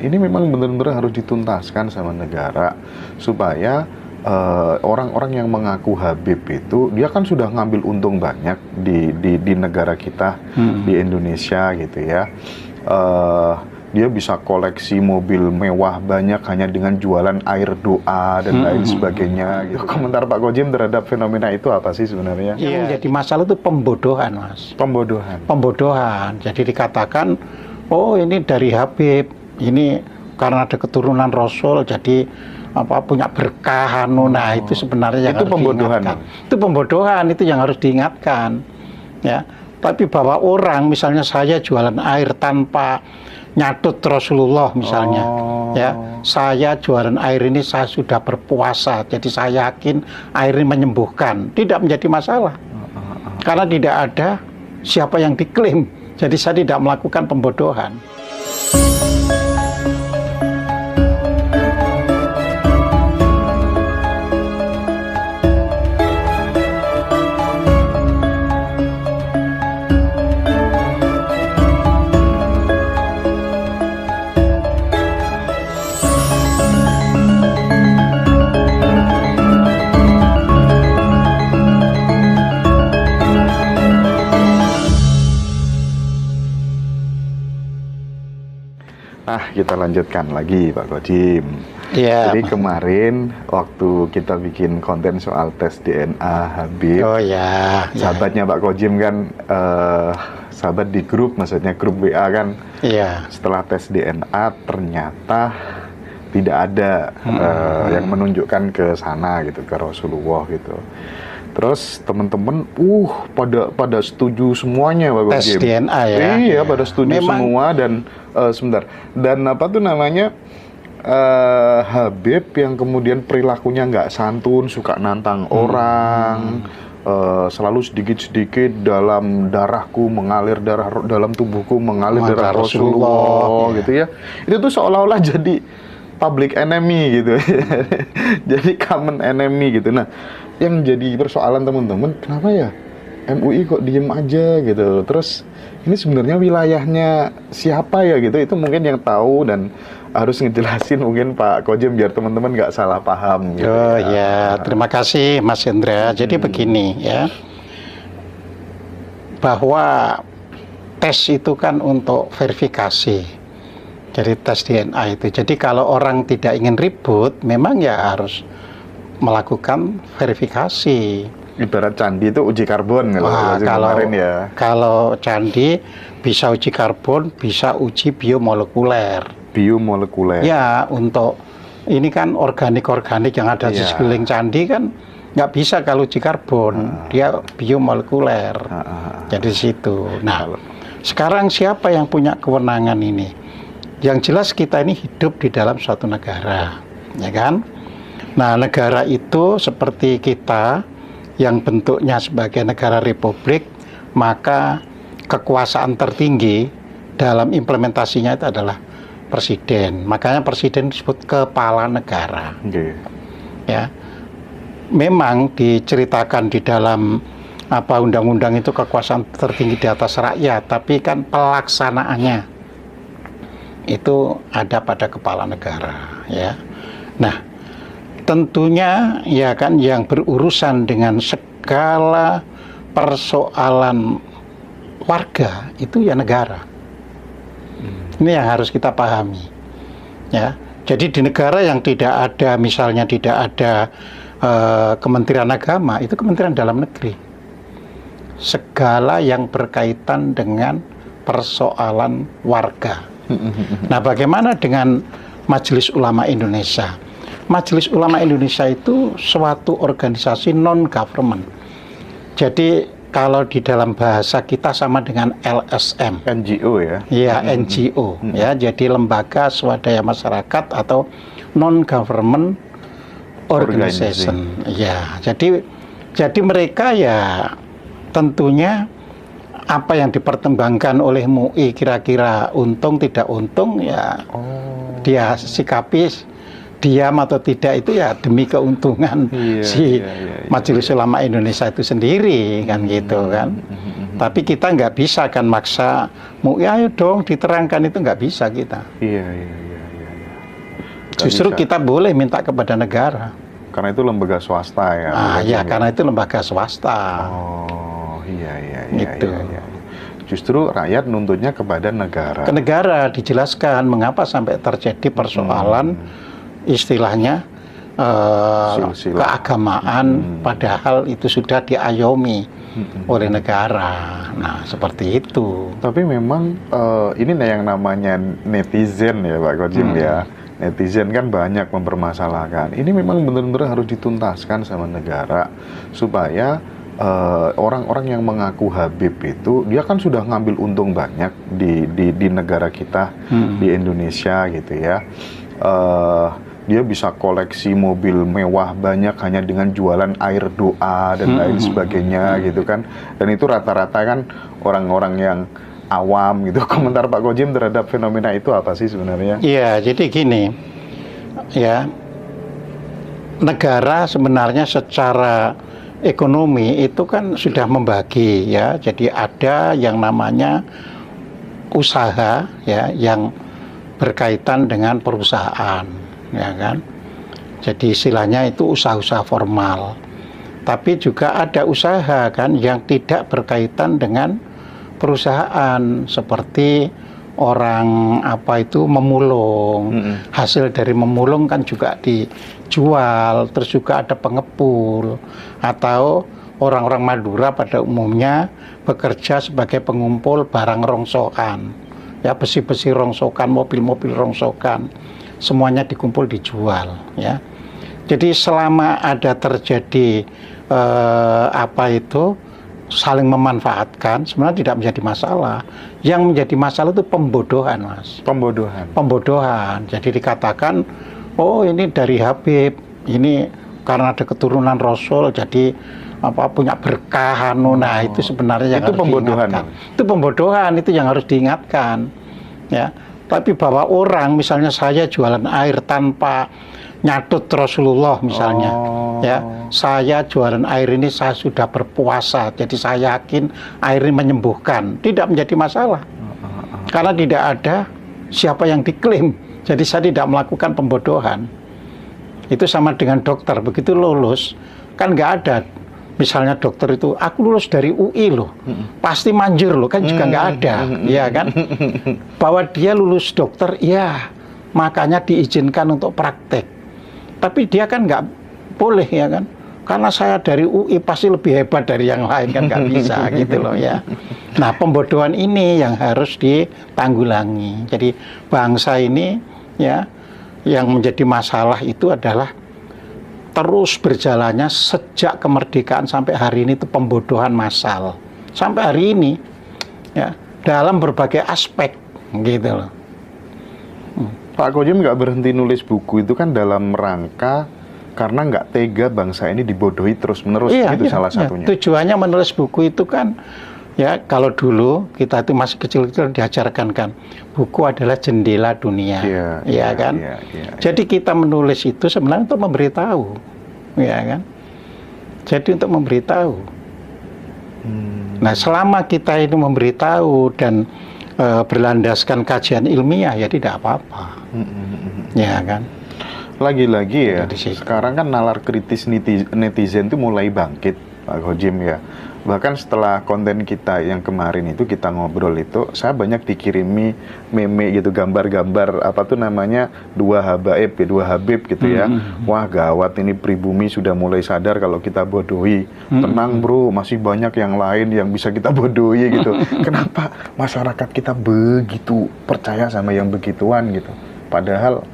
Ini memang benar-benar harus dituntaskan sama negara supaya orang-orang yang mengaku Habib itu dia kan sudah ngambil untung banyak di negara kita, di Indonesia gitu ya. Dia bisa koleksi mobil mewah banyak hanya dengan jualan air doa dan lain sebagainya gitu. Komentar Pak Kojim terhadap fenomena itu apa sih sebenarnya? Yang menjadi masalah itu pembodohan, Mas. Pembodohan. Jadi dikatakan, oh ini dari Habib, ini karena ada keturunan Rasul, jadi punya berkah. Nah itu sebenarnya yang itu harus pembodohan. diingatkan. Itu pembodohan, itu yang harus diingatkan. Ya, tapi bahwa orang, misalnya saya jualan air tanpa nyatut Rasulullah misalnya, ya saya jualan air ini saya sudah berpuasa, jadi saya yakin air ini menyembuhkan, tidak menjadi masalah, karena tidak ada siapa yang diklaim, jadi saya tidak melakukan pembodohan. Nah, kita lanjutkan lagi Pak Kojim. Ya. Jadi kemarin waktu kita bikin konten soal tes DNA Habib, sahabatnya Pak Kojim kan, sahabat di grup, maksudnya grup WA kan, setelah tes DNA ternyata tidak ada yang menunjukkan ke sana gitu, ke Rasulullah gitu. Terus teman-teman pada setuju semuanya Pak Kojim. Tes DNA ya. Iya, pada setuju semua dan sebentar. Dan apa tuh namanya? Habib yang kemudian perilakunya nggak santun, suka nantang orang, selalu sedikit-sedikit dalam darahku mengalir dalam tubuhku mengalir darah Rasulullah gitu ya. Itu tuh seolah-olah jadi public enemy gitu. Jadi common enemy gitu. Nah, yang jadi persoalan teman-teman, kenapa ya MUI kok diem aja gitu. Terus ini sebenarnya wilayahnya siapa ya gitu, itu mungkin yang tahu dan harus ngejelasin mungkin Pak Kojim biar teman-teman nggak salah paham gitu. Terima kasih Mas Hendra. Jadi begini ya, bahwa tes itu kan untuk verifikasi, jadi tes DNA itu. Jadi kalau orang tidak ingin ribut, memang ya harus melakukan verifikasi. Ibarat candi itu uji karbon kalau candi bisa uji karbon, bisa uji biomolekuler. Ya, untuk ini kan organik yang ada di sekeliling candi kan nggak bisa kalau uji karbon, dia biomolekuler. Jadi situ. Nah, sekarang siapa yang punya kewenangan ini? Yang jelas kita ini hidup di dalam suatu negara, ya kan? Nah, negara itu seperti kita yang bentuknya sebagai negara republik, maka kekuasaan tertinggi dalam implementasinya itu adalah presiden. Makanya presiden disebut kepala negara. Ya, memang diceritakan di dalam undang-undang itu kekuasaan tertinggi di atas rakyat, tapi kan pelaksanaannya itu ada pada kepala negara. Ya, nah. Tentunya ya kan yang berurusan dengan segala persoalan warga itu ya negara. Ini yang harus kita pahami. Ya, jadi di negara yang tidak ada, misalnya tidak ada Kementerian Agama, itu Kementerian Dalam Negeri. Segala yang berkaitan dengan persoalan warga. Nah, bagaimana dengan Majelis Ulama Indonesia? Majelis Ulama Indonesia itu suatu organisasi non-government. Jadi kalau di dalam bahasa kita sama dengan LSM. NGO ya? Iya, NGO. Ya, jadi lembaga swadaya masyarakat atau non-government organization. Ya, jadi mereka ya tentunya apa yang dipertimbangkan oleh MUI kira-kira untung tidak untung ya dia sikapi diam atau tidak itu ya demi keuntungan Majelis Ulama Indonesia itu sendiri kan gitu kan. Tapi kita nggak bisa kan maksa MUI ayo dong diterangkan, itu nggak bisa kita. Justru kita boleh minta kepada negara. Karena itu lembaga swasta ya. Ya, karena itu lembaga swasta. Oh, iya. Gitu. Iya. Justru rakyat nuntutnya kepada negara. Ke negara dijelaskan mengapa sampai terjadi persoalan istilahnya keagamaan, padahal itu sudah diayomi oleh negara. Nah, seperti itu. Tapi memang ini yang namanya netizen ya Pak Kojim ya. Netizen kan banyak mempermasalahkan. Ini memang benar-benar harus dituntaskan sama negara supaya orang-orang yang mengaku Habib itu dia kan sudah ngambil untung banyak di negara kita, di Indonesia gitu ya. Dia bisa koleksi mobil mewah banyak hanya dengan jualan air doa dan lain sebagainya gitu kan. Dan itu rata-rata kan orang-orang yang awam gitu. Komentar Pak Kojim terhadap fenomena itu apa sih sebenarnya? Iya, jadi gini ya, negara sebenarnya secara ekonomi itu kan sudah membagi ya. Jadi ada yang namanya usaha ya, yang berkaitan dengan perusahaan ya kan. Jadi istilahnya itu usaha-usaha formal. Tapi juga ada usaha kan yang tidak berkaitan dengan perusahaan, seperti orang memulung. Hasil dari memulung kan juga dijual, terus juga ada pengepul, atau orang-orang Madura pada umumnya bekerja sebagai pengumpul barang rongsokan. Ya, besi-besi rongsokan, mobil-mobil rongsokan, semuanya dikumpul dijual ya. Jadi selama ada terjadi saling memanfaatkan, sebenarnya tidak menjadi masalah. Yang menjadi masalah itu pembodohan, Mas. Pembodohan. Jadi dikatakan, oh ini dari Habib, ini karena ada keturunan Rasul, jadi punya berkah. Nah itu sebenarnya yang itu harus pembodohan. diingatkan. Itu pembodohan, itu yang harus diingatkan. Ya. Tapi bahwa orang, misalnya saya jualan air tanpa nyatut Rasulullah misalnya, ya, saya jualan air ini saya sudah berpuasa, jadi saya yakin air ini menyembuhkan, tidak menjadi masalah, karena tidak ada siapa yang diklaim, jadi saya tidak melakukan pembodohan. Itu sama dengan dokter, begitu lulus, kan nggak ada, misalnya dokter itu, aku lulus dari UI loh, pasti manjur loh, kan juga nggak ada, ya kan, bahwa dia lulus dokter, ya, makanya diizinkan untuk praktek. Tapi dia kan nggak boleh ya kan, karena saya dari UI pasti lebih hebat dari yang lain, kan nggak bisa gitu loh ya. Nah pembodohan ini yang harus ditanggulangi. Jadi bangsa ini ya, yang menjadi masalah itu adalah terus berjalannya sejak kemerdekaan sampai hari ini itu pembodohan massal sampai hari ini ya, dalam berbagai aspek gitu loh. Pak Kojim nggak berhenti nulis buku itu kan dalam rangka karena nggak tega bangsa ini dibodohi terus-menerus, itu salah satunya. Tujuannya menulis buku itu kan, ya kalau dulu kita itu masih kecil-kecil diajarkan kan, buku adalah jendela dunia, kan. Jadi kita menulis itu sebenarnya untuk memberitahu, ya kan. Jadi untuk memberitahu. Nah selama kita ini memberitahu dan berlandaskan kajian ilmiah, ya tidak apa-apa, ya kan. Lagi-lagi ya, sekarang kan nalar kritis netizen itu mulai bangkit, Pak Kojim ya. Bahkan setelah konten kita yang kemarin itu kita ngobrol itu, saya banyak dikirimi meme gitu, gambar-gambar apa tuh namanya, dua Habib gitu ya. Wah gawat ini, pribumi sudah mulai sadar kalau kita bodohi. Tenang bro, masih banyak yang lain yang bisa kita bodohi gitu. Kenapa masyarakat kita begitu percaya sama yang begituan gitu? Padahal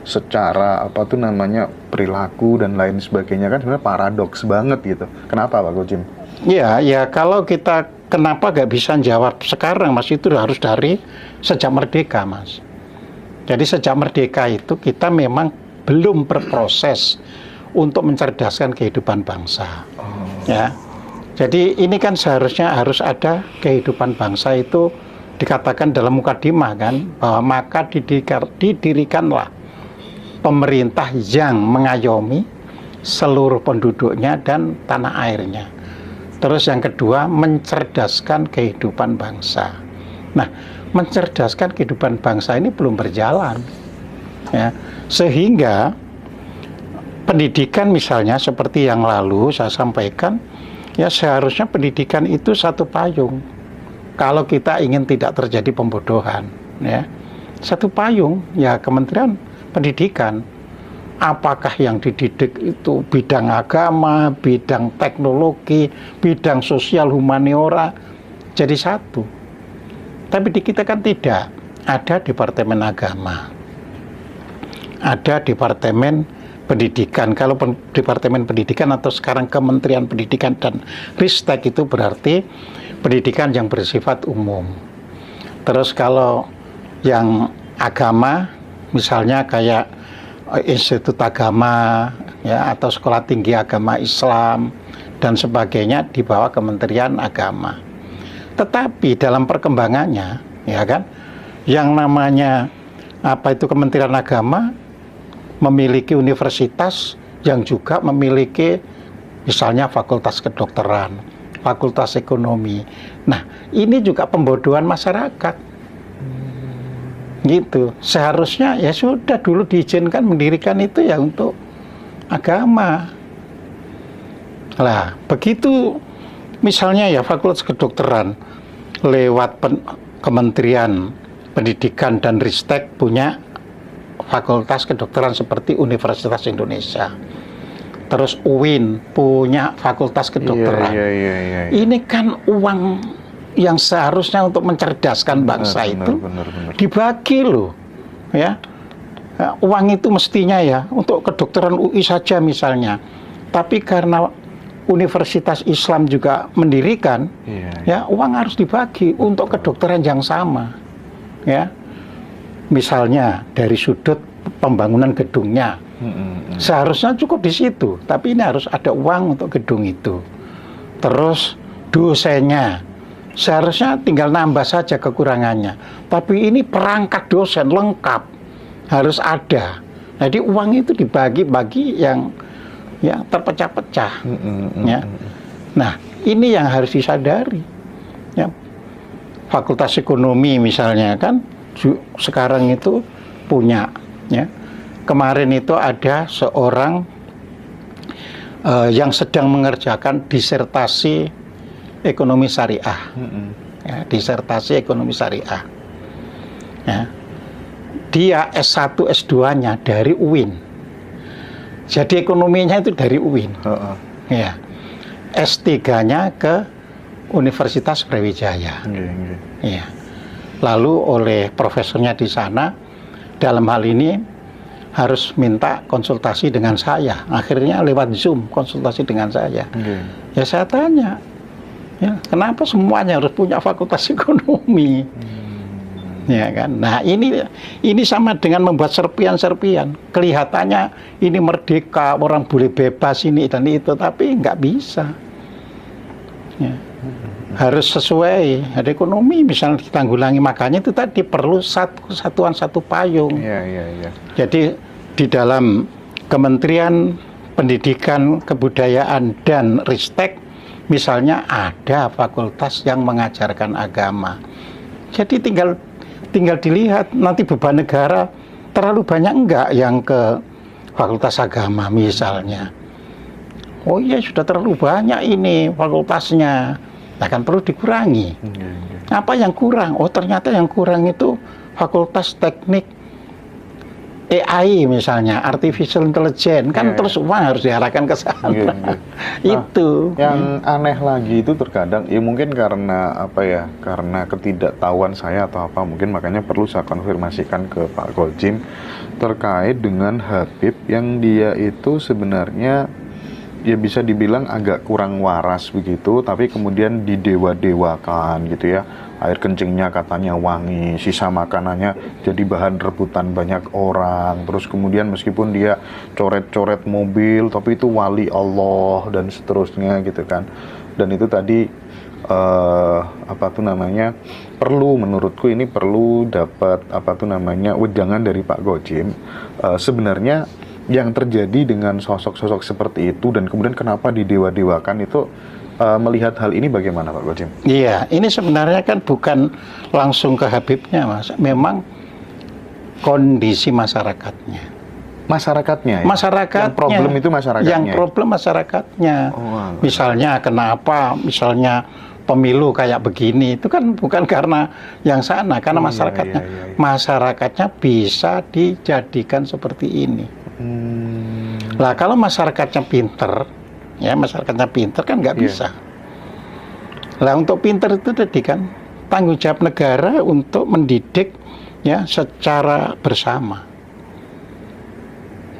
secara apa tuh namanya, perilaku dan lain sebagainya kan sebenarnya paradoks banget gitu. Kenapa Pak Kojim? Ya kalau kita kenapa gak bisa jawab sekarang Mas, itu harus dari sejak merdeka Mas. Jadi sejak merdeka itu kita memang belum berproses untuk mencerdaskan kehidupan bangsa. Ya. Jadi ini kan seharusnya harus ada kehidupan bangsa itu dikatakan dalam mukadimah kan, bahwa maka didirikanlah pemerintah yang mengayomi seluruh penduduknya dan tanah airnya. Terus yang kedua, mencerdaskan kehidupan bangsa. Nah, mencerdaskan kehidupan bangsa ini belum berjalan. Ya, sehingga pendidikan misalnya seperti yang lalu saya sampaikan, ya seharusnya pendidikan itu satu payung. Kalau kita ingin tidak terjadi pembodohan, ya satu payung, ya Kementerian Pendidikan. Apakah yang dididik itu bidang agama, bidang teknologi, bidang sosial humaniora, jadi satu. Tapi di kita kan tidak. Ada Departemen Agama, ada Departemen Pendidikan. Kalau Departemen Pendidikan atau sekarang Kementerian Pendidikan dan Ristek itu berarti pendidikan yang bersifat umum. Terus kalau yang agama, misalnya kayak Institut Agama, ya, atau Sekolah Tinggi Agama Islam dan sebagainya di bawah Kementerian Agama. Tetapi dalam perkembangannya, ya kan, yang namanya apa itu Kementerian Agama memiliki universitas yang juga memiliki misalnya fakultas kedokteran, fakultas ekonomi. Nah, ini juga pembodohan masyarakat. Gitu. Seharusnya ya sudah dulu diizinkan mendirikan itu ya untuk agama. Lah, begitu misalnya ya fakultas kedokteran lewat Kementerian Pendidikan dan Ristek punya fakultas kedokteran seperti Universitas Indonesia. Terus UIN punya fakultas kedokteran. Ini kan uang yang seharusnya untuk mencerdaskan bangsa benar. Dibagi loh, ya. Uang itu mestinya ya untuk kedokteran UI saja misalnya. Tapi karena Universitas Islam juga mendirikan, ya uang harus dibagi untuk kedokteran yang sama, ya. Misalnya dari sudut pembangunan gedungnya, seharusnya cukup di situ. Tapi ini harus ada uang untuk gedung itu. Terus dosennya, seharusnya tinggal nambah saja kekurangannya. Tapi ini perangkat dosen lengkap harus ada. Jadi uang itu dibagi-bagi yang ya terpecah-pecah. Ya. Nah, ini yang harus disadari. Ya. Fakultas Ekonomi misalnya kan sekarang itu punya. Ya. Kemarin itu ada seorang yang sedang mengerjakan disertasi ekonomi syariah, ya, disertasi ekonomi syariah. Ya. Dia S1, S2-nya dari UIN. Jadi ekonominya itu dari UIN. Ya. S3-nya ke Universitas Brawijaya. Ya. Lalu oleh profesornya di sana, dalam hal ini harus minta konsultasi dengan saya. Akhirnya lewat Zoom konsultasi dengan saya. Ya saya tanya, ya, kenapa semuanya harus punya fakultas ekonomi? Ya kan. Nah, ini sama dengan membuat serpian-serpian. Kelihatannya ini merdeka, orang boleh bebas ini dan itu, tapi nggak bisa. Ya. Harus sesuai. Ada ekonomi misalnya ditanggulangi, makanya itu tadi perlu satuan satu payung. Jadi di dalam Kementerian Pendidikan, Kebudayaan dan Ristek misalnya ada fakultas yang mengajarkan agama. Jadi tinggal dilihat nanti beban negara terlalu banyak enggak yang ke fakultas agama misalnya. Oh iya sudah terlalu banyak ini fakultasnya, akan perlu dikurangi. Apa yang kurang? Oh ternyata yang kurang itu fakultas teknik AI misalnya, artificial intelligence, kan terus uang harus diarahkan ke sana. Itu. Yang aneh lagi itu terkadang, ya mungkin karena apa ya, karena ketidaktahuan saya atau apa, mungkin makanya perlu saya konfirmasikan ke Pak Goljim terkait dengan Habib yang dia itu sebenarnya ya bisa dibilang agak kurang waras begitu, tapi kemudian didewa-dewakan gitu ya. Air kencingnya katanya wangi, sisa makanannya jadi bahan rebutan banyak orang. Terus kemudian meskipun dia coret-coret mobil, tapi itu wali Allah dan seterusnya gitu kan. Dan itu tadi perlu, menurutku ini perlu dapat wejangan dari Pak Goljim. Sebenarnya yang terjadi dengan sosok-sosok seperti itu dan kemudian kenapa didewa-dewakan itu, melihat hal ini bagaimana Pak Goljim? Iya, ini sebenarnya kan bukan langsung ke Habibnya Mas. Memang kondisi masyarakatnya. Masyarakatnya? Ya? Masyarakatnya. Yang problem itu masyarakatnya? Yang problem masyarakatnya. Misalnya kenapa, misalnya pemilu kayak begini, itu kan bukan karena yang sana, karena masyarakatnya. Masyarakatnya bisa dijadikan seperti ini. Lah kalau masyarakatnya pinter, ya masyarakatnya pinter kan nggak bisa. Lah untuk pinter itu tadi kan tanggung jawab negara untuk mendidik ya secara bersama,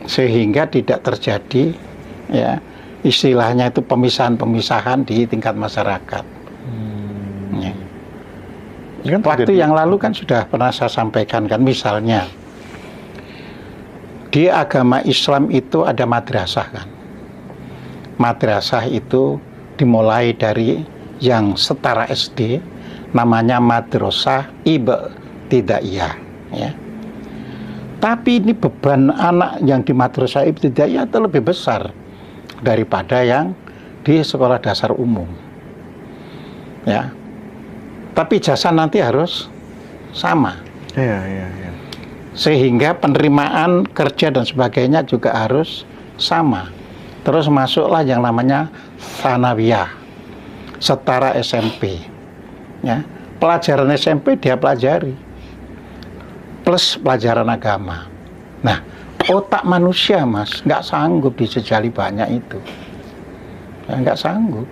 sehingga tidak terjadi ya istilahnya itu pemisahan-pemisahan di tingkat masyarakat. Ya. Waktu yang lalu kan sudah pernah saya sampaikan kan, misalnya di agama Islam itu ada madrasah kan. Madrasah itu dimulai dari yang setara SD, namanya madrasah ibtidaiyah ya. Tapi ini beban anak yang di madrasah ibtidaiyah itu lebih besar daripada yang di sekolah dasar umum ya. Tapi jasa nanti harus sama. Iya. Sehingga penerimaan kerja dan sebagainya juga harus sama. Terus masuklah yang namanya tsanawiyah, setara SMP. Ya, pelajaran SMP dia pelajari plus pelajaran agama. Nah, otak manusia mas nggak sanggup dijejali banyak itu, ya, nggak sanggup.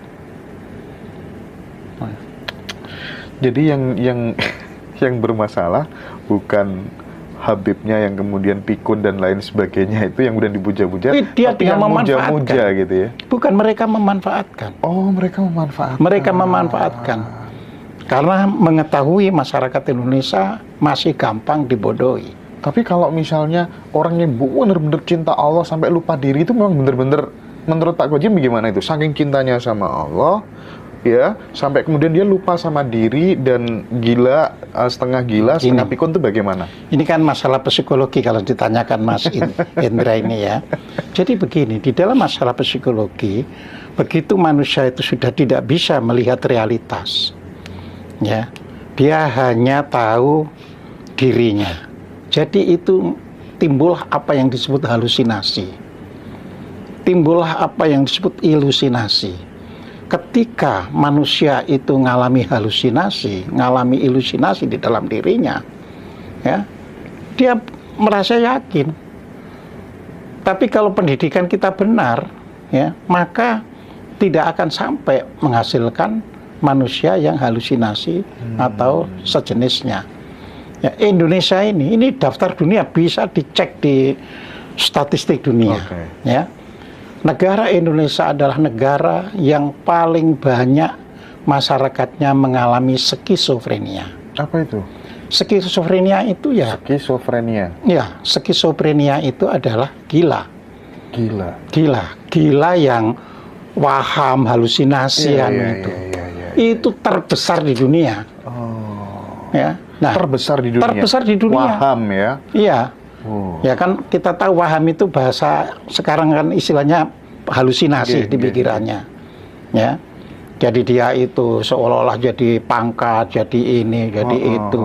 Jadi yang bermasalah bukan Habibnya yang kemudian pikun dan lain sebagainya itu yang kemudian dipuja-puja, tapi yang muja-muja gitu ya. Bukan, mereka memanfaatkan. Oh, mereka memanfaatkan. Mereka memanfaatkan. Karena mengetahui masyarakat Indonesia masih gampang dibodohi. Tapi kalau misalnya orang yang benar-benar cinta Allah sampai lupa diri, itu memang benar-benar menurut Pak Kojim bagaimana itu? Saking cintanya sama Allah, ya, sampai kemudian dia lupa sama diri dan gila, setengah gila, setengah pikun itu bagaimana? Ini kan masalah psikologi kalau ditanyakan Mas Indra ini ya. Jadi begini, di dalam masalah psikologi, begitu manusia itu sudah tidak bisa melihat realitas, ya, dia hanya tahu dirinya. Jadi itu timbullah apa yang disebut halusinasi, timbullah apa yang disebut ilusinasi. Ketika manusia itu mengalami halusinasi, mengalami ilusinasi di dalam dirinya, ya, dia merasa yakin. Tapi kalau pendidikan kita benar, ya, maka tidak akan sampai menghasilkan manusia yang halusinasi atau sejenisnya. Ya, Indonesia ini daftar dunia bisa dicek di statistik dunia, ya. Negara Indonesia adalah negara yang paling banyak masyarakatnya mengalami skizofrenia. Apa itu? Skizofrenia itu ya. Skizofrenia. Ya, skizofrenia itu adalah gila. Gila yang waham, halusinasian itu. Itu terbesar di dunia. Oh. Ya. Nah, terbesar di dunia. Terbesar di dunia. Waham ya. Iya. Oh. Ya kan kita tahu waham itu bahasa sekarang kan istilahnya halusinasi di pikirannya. Ya. Jadi dia itu seolah-olah jadi pangkat, jadi ini, jadi itu.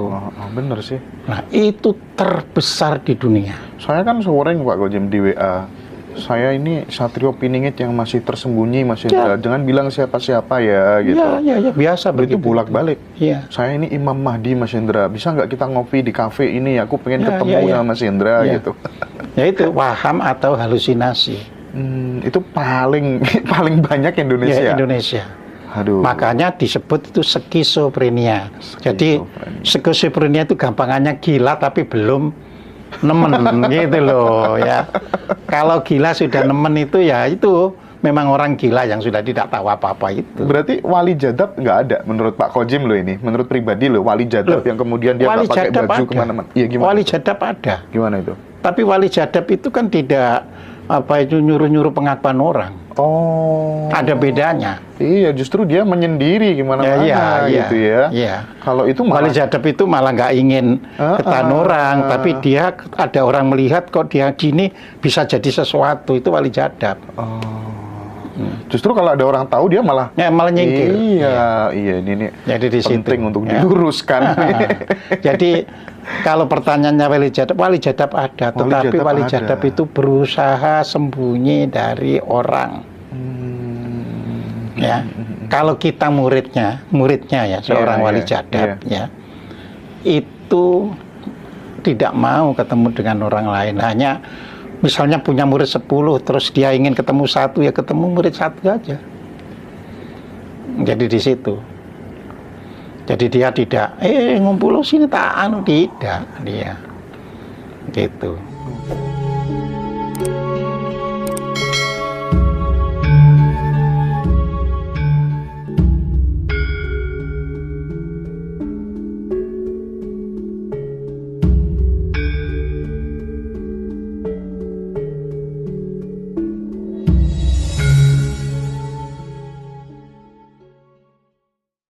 Bener sih. Nah, itu terbesar di dunia. Saya kan sering Pak Kojim di WA. Saya ini Satrio Piningit yang masih tersembunyi, masih jangan bilang siapa-siapa ya gitu. Ya, biasa begitu. Itu bolak-balik. Iya. Saya ini Imam Mahdi Mas Indra. Bisa nggak kita ngopi di kafe ini? Aku pengen ketemu sama Mas Indra gitu. Ya itu waham atau halusinasi. Itu paling banyak Indonesia. Ya, Indonesia. Aduh. Makanya disebut itu skizofrenia. Jadi skizofrenia itu gampangannya gila tapi belum nemen gitu loh ya. Kalau gila sudah nemen itu ya itu memang orang gila yang sudah tidak tahu apa-apa itu. Berarti wali jadab nggak ada menurut Pak Kojim loh ini, menurut pribadi loh wali jadab yang kemudian dia nggak pakai baju kemana-mana. Iya gimana? Wali jadab ada. Gimana itu? Tapi wali jadab itu kan tidak nyuruh-nyuruh pengakuan orang. Oh. Ada bedanya. Iya, justru dia menyendiri gimana-mana gitu ya. Iya. Kalau itu malah... Wali jadab itu malah nggak ingin ketahuan orang, tapi dia ada orang melihat kok dia gini bisa jadi sesuatu, itu wali jadab. Justru kalau ada orang tahu dia malah nyingkir. Iya, ini jadi di penting situ, untuk diluruskan. Jadi kalau pertanyaannya wali jadab ada, tetapi wali jadab itu berusaha sembunyi dari orang. Ya, kalau kita muridnya ya seorang wali jadab ya, itu tidak mau ketemu dengan orang lain. Hanya misalnya punya murid 10, terus dia ingin ketemu 1, ya ketemu murid 1 aja. Jadi di situ. Jadi dia tidak ngumpul sini tak tidak dia. Gitu.